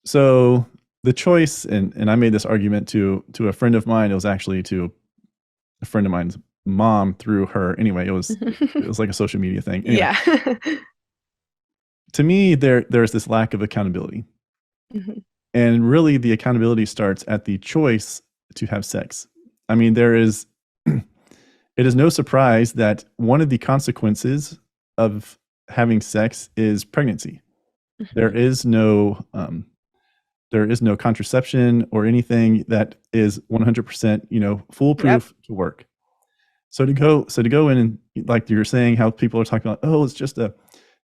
So the choice, and I made this argument to a friend of mine. It was actually to a friend of mine's mom through her. Anyway, it was like a social media thing. Anyway, Yeah. to me, there's this lack of accountability, Mhm. and really the accountability starts at the choice to have sex. I mean, there is it is no surprise that one of the consequences of having sex is pregnancy. There Mhm. is no there is no contraception or anything that is 100%, Yep. foolproof to work. So to go in and, like you're saying, how people are talking about, oh, it's just a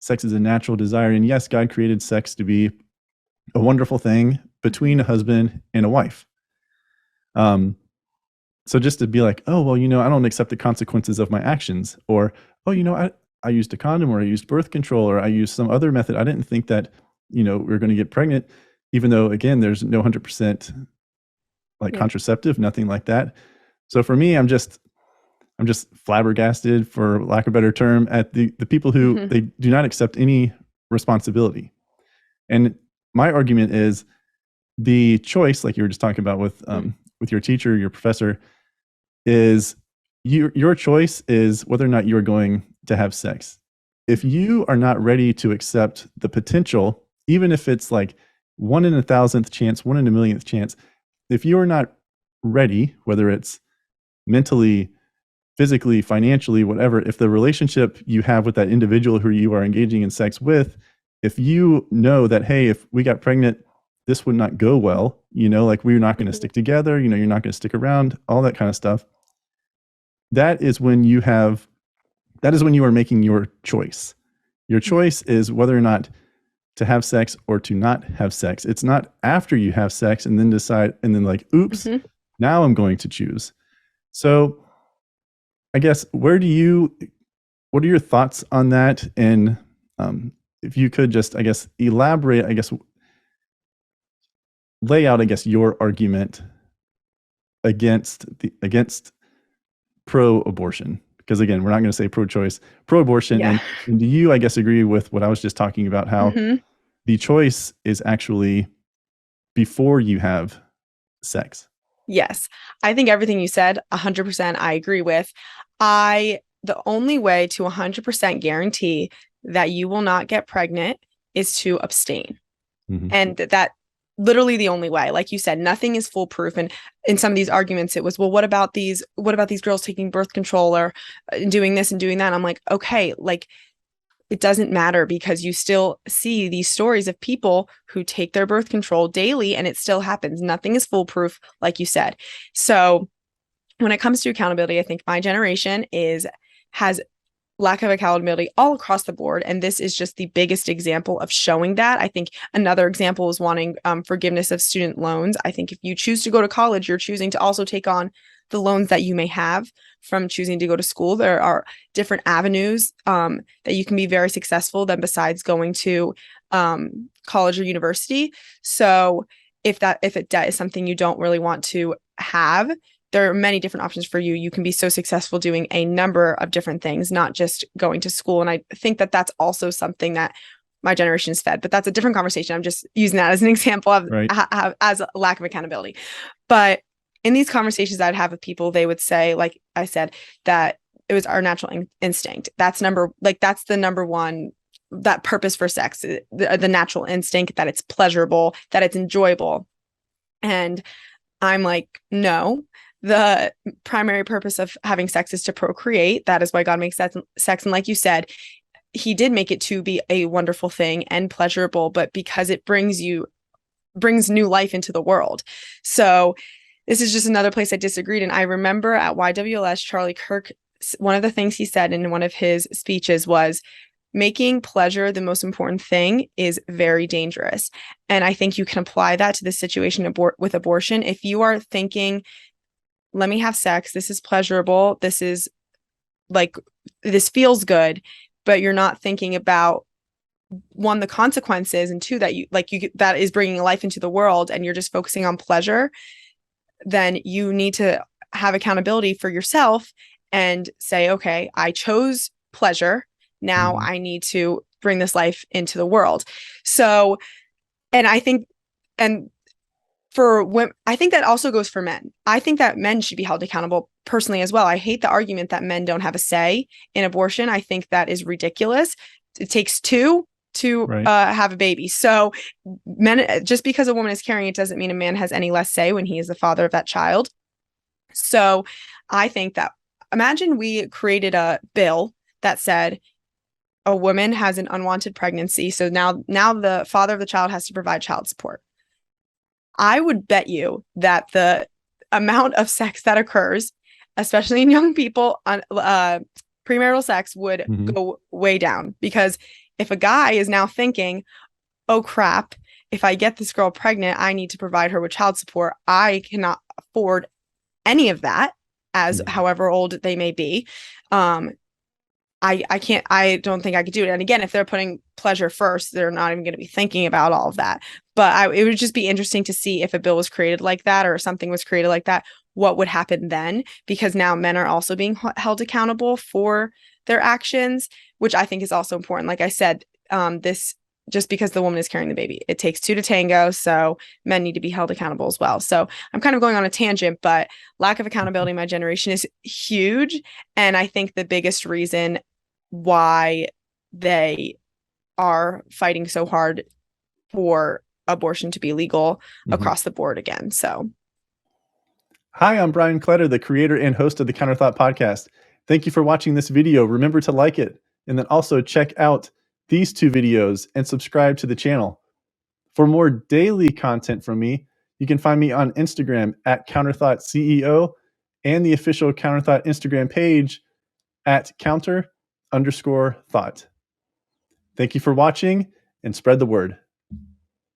sex is a natural desire, and yes, God created sex to be a wonderful thing between Mhm. a husband and a wife. Um, so just to be like, oh, well, I don't accept the consequences of my actions, or oh, I used a condom, or I used birth control, or I used some other method. I didn't think that we're going to get pregnant, even though again, there's no 100% like Yep. contraceptive, nothing like that. So for me, I'm just flabbergasted, for lack of a better term, at the people who Mhm. they do not accept any responsibility. And my argument is the choice, like you were just talking about Mm. with your teacher, your professor, is your choice is whether or not you are going to have sex. If you are not ready to accept the potential, even if it's like 1 in 1,000th chance, 1 in 1 millionth chance, if you are not ready, whether it's mentally, physically, financially, whatever, if the relationship you have with that individual who you are engaging in sex with, if you know that, hey, if we got pregnant, this would not go well, like we're not going to Mhm. stick together, you're not going to stick around, all that kind of stuff. That is when you are making your choice. Your Mhm. choice is whether or not to have sex or to not have sex. It's not after you have sex and then decide and then like, oops, Mhm. now I'm going to choose. So I guess what are your thoughts on that? And if you could just, I guess, elaborate, I guess, lay out, I guess, your argument against pro-abortion, because again, we're not going to say pro-choice, pro-abortion. Yeah. And do you, I guess, agree with what I was just talking about, how Mhm. the choice is actually before you have sex? Yes. I think everything you said, 100% I agree with. The only way to 100% guarantee that you will not get pregnant is to abstain. Mm-hmm. And that literally the only way. Like you said, nothing is foolproof. And in some of these arguments, it was, well, what about these girls taking birth control or doing this and doing that? And I'm like, okay, like it doesn't matter because you still see these stories of people who take their birth control daily and it still happens. Nothing is foolproof, like you said. So when it comes to accountability, I think my generation has lack of accountability all across the board. And this is just the biggest example of showing that. I think another example is wanting forgiveness of student loans. I think if you choose to go to college, you're choosing to also take on the loans that you may have from choosing to go to school. There are different avenues that you can be very successful than besides going to college or university. So if debt is something you don't really want to have, there are many different options for you. You can be so successful doing a number of different things, not just going to school. And I think that that's also something that my generation is fed, but that's a different conversation. I'm just using that as an example of Right. as a lack of accountability. But in these conversations I'd have with people, they would say, like I said, that it was our natural instinct. That's the number one, that purpose for sex, the natural instinct, that it's pleasurable, that it's enjoyable. And I'm like, no, the primary purpose of having sex is to procreate. That is why God makes sex. And like you said, he did make it to be a wonderful thing and pleasurable, but because it brings new life into the world. So this is just another place I disagreed. And I remember at YWLS, Charlie Kirk, one of the things he said in one of his speeches was, making pleasure the most important thing is very dangerous. And I think you can apply that to the situation with abortion. If you are thinking, let me have sex, this is pleasurable, like, this feels good, but you're not thinking about, one, the consequences, and two, that is bringing life into the world, and you're just focusing on pleasure, then you need to have accountability for yourself and say, okay, I chose pleasure. Now Mm-hmm. I need to bring this life into the world. So, and I think and for women, I think that also goes for men. I think that men should be held accountable personally as well. I hate the argument that men don't have a say in abortion. I think that is ridiculous. It takes two to have a baby. So men, just because a woman is carrying it doesn't mean a man has any less say when he is the father of that child. So I think that, imagine we created a bill that said a woman has an unwanted pregnancy. So now the father of the child has to provide child support. I would bet you that the amount of sex that occurs, especially in young people, on premarital sex would go way down. Because if a guy is now thinking, oh crap, if I get this girl pregnant, I need to provide her with child support. I cannot afford any of that, as however old they may be. I don't think I could do it. And again, if they're putting pleasure first, they're not even going to be thinking about all of that. But it would just be interesting to see if a bill was created like that or something was created like that, what would happen then? Because now men are also being held accountable for their actions, which I think is also important. Like I said, this, just because the woman is carrying the baby, it takes two to tango. So men need to be held accountable as well. So I'm kind of going on a tangent, but lack of accountability in my generation is huge. And I think the biggest reason why they are fighting so hard for abortion to be legal across the board again. So, hi, I'm Brian Kletter, the creator and host of the Counterthought podcast. Thank you for watching this video. Remember to like it, and then also check out these two videos and subscribe to the channel. For more daily content from me, you can find me on Instagram at Counterthought CEO and the official Counterthought Instagram page at counter_thought. Thank you for watching, and spread the word.